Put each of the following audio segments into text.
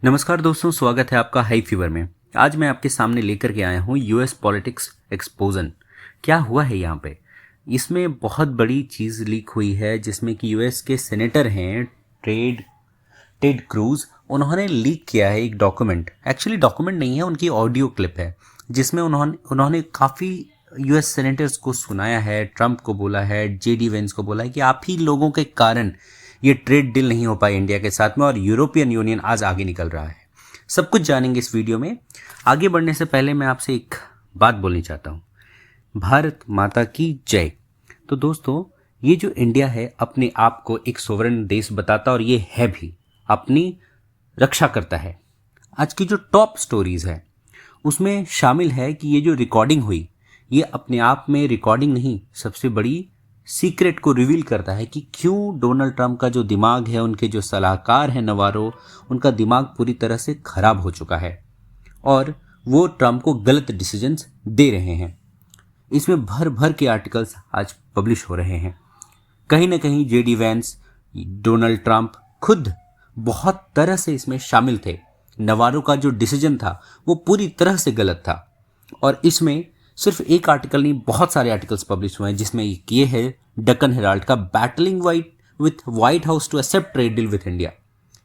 नमस्कार दोस्तों, स्वागत है आपका हाई फीवर में। आज मैं आपके सामने लेकर के आया हूँ यूएस पॉलिटिक्स एक्सपोजन। क्या हुआ है यहाँ पे? इसमें बहुत बड़ी चीज़ लीक हुई है जिसमें कि यूएस के सेनेटर हैं टेड क्रूज। उन्होंने लीक किया है एक डॉक्यूमेंट। एक्चुअली डॉक्यूमेंट नहीं है, उनकी ऑडियो क्लिप है जिसमें उन्होंने काफ़ी यूएस सेनेटर्स को सुनाया है, ट्रंप को बोला है, जेडी वेंस को बोला है कि आप ही लोगों के कारण ये ट्रेड डील नहीं हो पाई इंडिया के साथ में और यूरोपियन यूनियन आज आगे निकल रहा है। सब कुछ जानेंगे इस वीडियो में। आगे बढ़ने से पहले मैं आपसे एक बात बोलनी चाहता हूँ। भारत माता की जय। तो दोस्तों, ये जो इंडिया है अपने आप को एक सोवरेन देश बताता और ये है भी, अपनी रक्षा करता है। आज की जो टॉप स्टोरीज है उसमें शामिल है कि ये जो रिकॉर्डिंग हुई, ये अपने आप में रिकॉर्डिंग नहीं, सबसे बड़ी सीक्रेट को रिवील करता है कि क्यों डोनाल्ड ट्रंप का जो दिमाग है, उनके जो सलाहकार हैं नवारो, उनका दिमाग पूरी तरह से खराब हो चुका है और वो ट्रंप को गलत डिसीजंस दे रहे हैं। इसमें भर भर के आर्टिकल्स आज पब्लिश हो रहे हैं। कहीं ना कहीं जेडी वैंस, डोनाल्ड ट्रंप खुद बहुत तरह से इसमें शामिल थे। नवारो का जो डिसीजन था वो पूरी तरह से गलत था और इसमें सिर्फ एक आर्टिकल नहीं, बहुत सारे आर्टिकल्स पब्लिश हुए हैं जिसमें ये है डक्कन हेराल्ड का, battling White House to accept trade deal with India.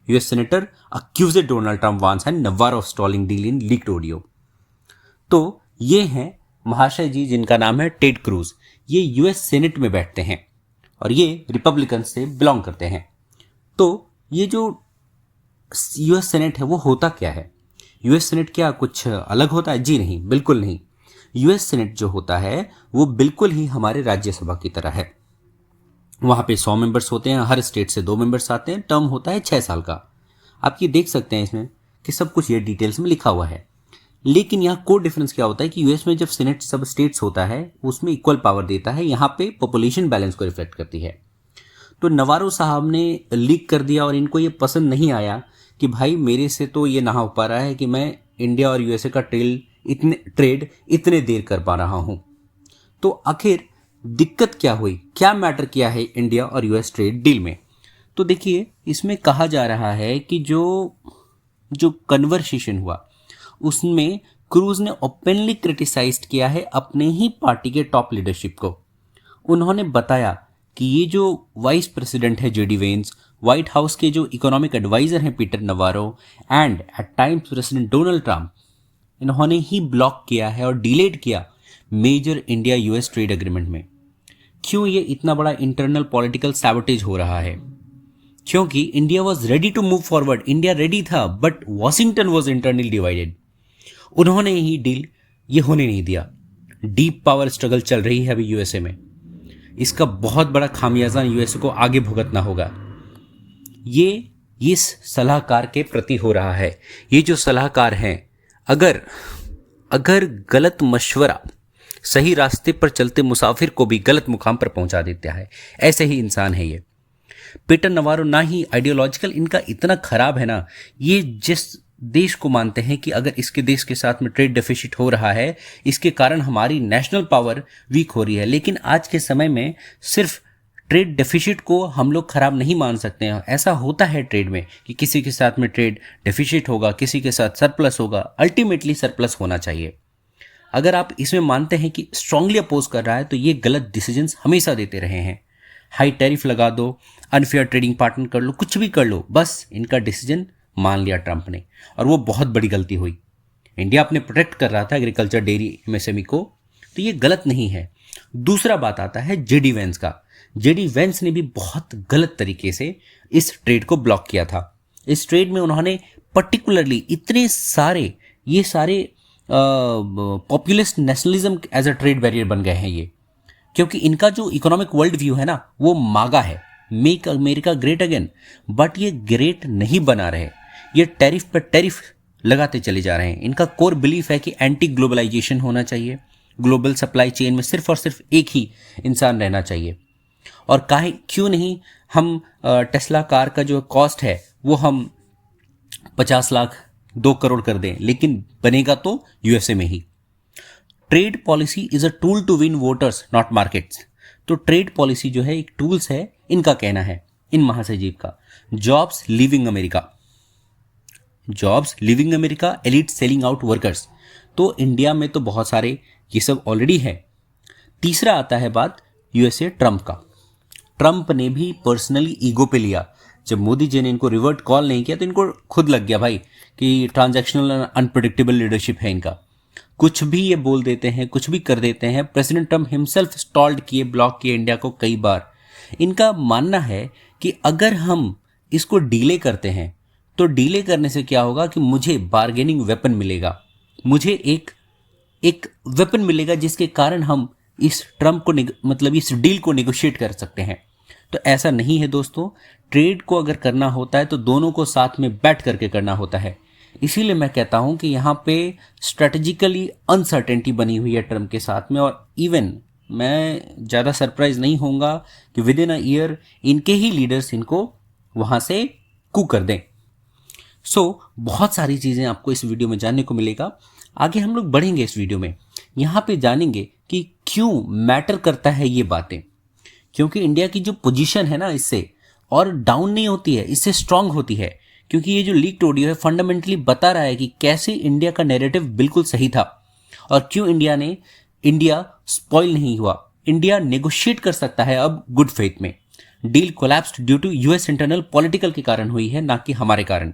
US senator accused Donald Trump Vance and Navarro of stalling deal in leaked audio. तो ये हैं महाशय जी जिनका नाम है टेड क्रूज। ये यूएस सेनेट में बैठते हैं और ये रिपब्लिकन से बिलोंग करते हैं। तो ये जो यूएस सेनेट है वो होता क्या है? यूएस सेनेट क्या कुछ अलग होता है? जी नहीं, बिल्कुल नहीं। यूएस सेनेट जो होता है वो बिल्कुल ही हमारे राज्यसभा की तरह है। वहां पे 100 मेंबर्स होते हैं, हर स्टेट से 2 मेंबर्स आते हैं, टर्म होता है 6 साल का। आप ये देख सकते हैं इसमें कि सब कुछ ये डिटेल्स में लिखा हुआ है। लेकिन यहाँ कोर डिफरेंस क्या होता है कि यूएस में जब सेनेट सब स्टेट्स होता है उसमें इक्वल पावर देता है, यहाँ पे पॉपुलेशन बैलेंस को रिफ्लेक्ट करती है। तो नवारो साहब ने लीक कर दिया और इनको ये पसंद नहीं आया कि भाई मेरे से तो ये ना हो पा रहा है कि मैं इंडिया और यूएसए का ट्रेड इतने देर कर पा रहा हूं। तो आखिर दिक्कत क्या हुई, क्या मैटर किया है इंडिया और यूएस ट्रेड डील में? तो देखिए, इसमें कहा जा रहा है कि जो कन्वर्सेशन हुआ उसमें क्रूज ने ओपनली क्रिटिसाइज्ड किया है अपने ही पार्टी के टॉप लीडरशिप को। उन्होंने बताया कि ये जो वाइस प्रेसिडेंट है जेडी वेंस, व्हाइट हाउस के जो इकोनॉमिक एडवाइजर हैं Peter Navarro and at times president Donald Trump, इन्होंने ही ब्लॉक किया है और डिलेट किया major India US trade agreement में। क्यों ये इतना बड़ा इंटरनल पॉलिटिकल सैबोटेज हो रहा है? क्योंकि India was ready to move forward, India ready था, but Washington was internally divided. उन्होंने ही डील ये होने नहीं दिया। डीप पावर स्ट्रगल चल रही है अभी यूएसए में। इसका बहुत बड़ा खामियाजा यूएसए को आगे भुगतना होगा। ये इस सलाहकार के प्रति हो रहा है। ये जो सलाहकार हैं, अगर गलत मशवरा सही रास्ते पर चलते मुसाफिर को भी गलत मुकाम पर पहुंचा देता है, ऐसे ही इंसान है ये पीटर नवारो। ना ही आइडियोलॉजिकल इनका इतना खराब है ना, ये जिस देश को मानते हैं कि अगर इसके देश के साथ में ट्रेड डेफिसिट हो रहा है, इसके कारण हमारी नेशनल पावर वीक हो रही है। लेकिन आज के समय में सिर्फ ट्रेड डेफिसिट को हम लोग खराब नहीं मान सकते हैं। ऐसा होता है ट्रेड में कि किसी के साथ में ट्रेड डेफिसिट होगा, किसी के साथ सरप्लस होगा, अल्टीमेटली सरप्लस होना चाहिए। अगर आप इसमें मानते हैं कि स्ट्रांगली अपोज कर रहा है तो ये गलत डिसीजंस हमेशा देते रहे हैं। हाई टैरिफ लगा दो, अनफेयर ट्रेडिंग पार्टनर कर लो, कुछ भी कर लो, बस इनका डिसीजन मान लिया ट्रंप ने और वो बहुत बड़ी गलती हुई। इंडिया अपने प्रोटेक्ट कर रहा था एग्रीकल्चर, डेयरी, एमएसएमई को, तो ये गलत नहीं है। दूसरा बात आता है जेडी वेंस का। जेडी वेंस ने भी बहुत गलत तरीके से इस ट्रेड को ब्लॉक किया था। इस ट्रेड में उन्होंने पर्टिकुलरली इतने सारे populist nationalism as a trade barrier बन गए हैं ये, क्योंकि इनका जो इकोनॉमिक वर्ल्ड व्यू है ना वो मागा है, make America great again. But ये ग्रेट नहीं बना रहे, ये टैरिफ पर टैरिफ लगाते चले जा रहे हैं। इनका कोर बिलीफ है कि एंटी ग्लोबलाइजेशन होना चाहिए, ग्लोबल सप्लाई चेन में सिर्फ और सिर्फ एक ही इंसान रहना चाहिए। और क्यों नहीं हम टेस्ला कार का जो कॉस्ट है वो हम 50 लाख 2 करोड़ कर दें, लेकिन बनेगा तो यूएसए में ही। Trade policy is a tool to win voters not markets. तो ट्रेड पॉलिसी जो है एक टूल्स है, इनका कहना है, इन महासचिव का। Jobs leaving America, jobs, living America, elite selling out workers. तो इंडिया में तो बहुत सारे ये सब ऑलरेडी है। तीसरा आता है बात यूएसए ट्रम्प का। ट्रम्प ने भी पर्सनली ईगो पे लिया। जब मोदी जी ने इनको रिवर्ट कॉल नहीं किया तो इनको खुद लग गया भाई कि ट्रांजैक्शनल अनप्रेडिक्टेबल लीडरशिप है इनका, कुछ भी ये बोल देते हैं, कुछ भी कर देते हैं। प्रेसिडेंट ट्रम्प हिमसेल्फ स्टॉल्ड किए, ब्लॉक किए इंडिया को कई बार। इनका मानना है कि अगर हम इसको डीले करते हैं तो डीले करने से क्या होगा कि मुझे बार्गेनिंग वेपन मिलेगा, मुझे एक वेपन मिलेगा जिसके कारण हम इस ट्रम्प को मतलब इस डील को नेगोशिएट कर सकते हैं। तो ऐसा नहीं है दोस्तों, ट्रेड को अगर करना होता है तो दोनों को साथ में बैठ करके करना होता है। इसीलिए मैं कहता हूं कि यहाँ पे स्ट्रेटेजिकली अनसर्टेनिटी बनी हुई है ट्रम्प के साथ में। और इवन मैं ज़्यादा सरप्राइज नहीं होऊंगा कि विद इन अ ईयर इनके ही लीडर्स इनको वहाँ से कू कर दें। बहुत सारी चीज़ें आपको इस वीडियो में जानने को मिलेगा। आगे हम लोग बढ़ेंगे इस वीडियो में, यहाँ पे जानेंगे कि क्यों मैटर करता है ये बातें। क्योंकि इंडिया की जो पोजीशन है ना, इससे और डाउन नहीं होती है, इससे स्ट्रांग होती है। क्योंकि ये जो लीक्ड ऑडियो है फंडामेंटली बता रहा है कि कैसे इंडिया का नैरेटिव बिल्कुल सही था और क्यों इंडिया स्पॉइल नहीं हुआ। इंडिया नेगोशिएट कर सकता है अब गुड फेथ में। Deal collapsed due to US internal political के कारण हुई है, ना कि हमारे कारण।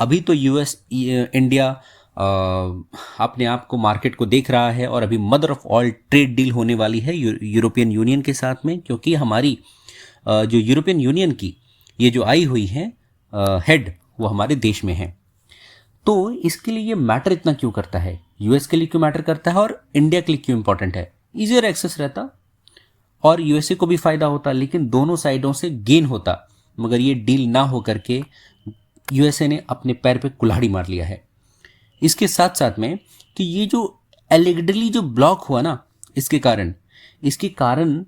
अभी तो इंडिया अपने आप को मार्केट को देख रहा है और अभी mother of all trade deal होने वाली है यूरोपियन यूनियन के साथ में। क्योंकि हमारी जो यूरोपियन यूनियन की ये जो आई हुई है हेड, वो हमारे देश में है। तो इसके लिए ये मैटर इतना क्यों करता है, यूएस के लिए क्यों मैटर करता है और इंडिया के लिए क्यों इंपॉर्टेंट है। ईजियर एक्सेस रहता और यूएसए को भी फायदा होता, लेकिन दोनों साइडों से गेन होता। मगर ये डील ना हो करके यूएसए ने अपने पैर पे कुल्हाड़ी मार लिया है। इसके साथ साथ में कि ये जो एलिगेडली जो ब्लॉक हुआ ना, इसके कारण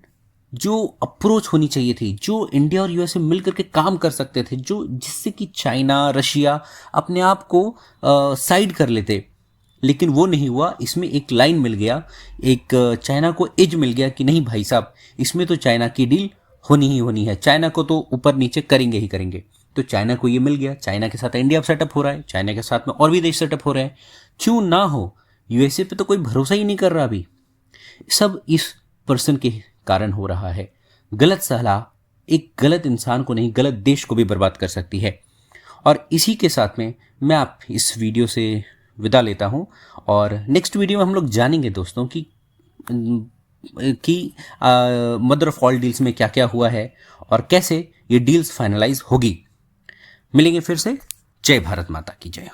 जो अप्रोच होनी चाहिए थी, जो इंडिया और यूएसए मिलकर के काम कर सकते थे, जिससे कि चाइना, रशिया अपने आप को साइड कर लेते, लेकिन वो नहीं हुआ। इसमें एक लाइन मिल गया, एक चाइना को एज मिल गया कि नहीं भाई साहब, इसमें तो चाइना की डील होनी ही होनी है, चाइना को तो ऊपर नीचे करेंगे ही करेंगे। तो चाइना को ये मिल गया, चाइना के साथ इंडिया सेटअप हो रहा है, चाइना के साथ में और भी देश सेटअप हो रहे हैं। क्यों ना हो, यूएसए पे तो कोई भरोसा ही नहीं कर रहा अभी। सब इस पर्सन के कारण हो रहा है। गलत सलाह एक गलत इंसान को नहीं, गलत देश को भी बर्बाद कर सकती है। और इसी के साथ में मैं आप इस वीडियो से विदा लेता हूं और नेक्स्ट वीडियो में हम लोग जानेंगे दोस्तों कि मदर ऑफ ऑल डील्स में क्या क्या हुआ है और कैसे ये डील्स फाइनलाइज होगी। मिलेंगे फिर से। जय भारत माता की जय।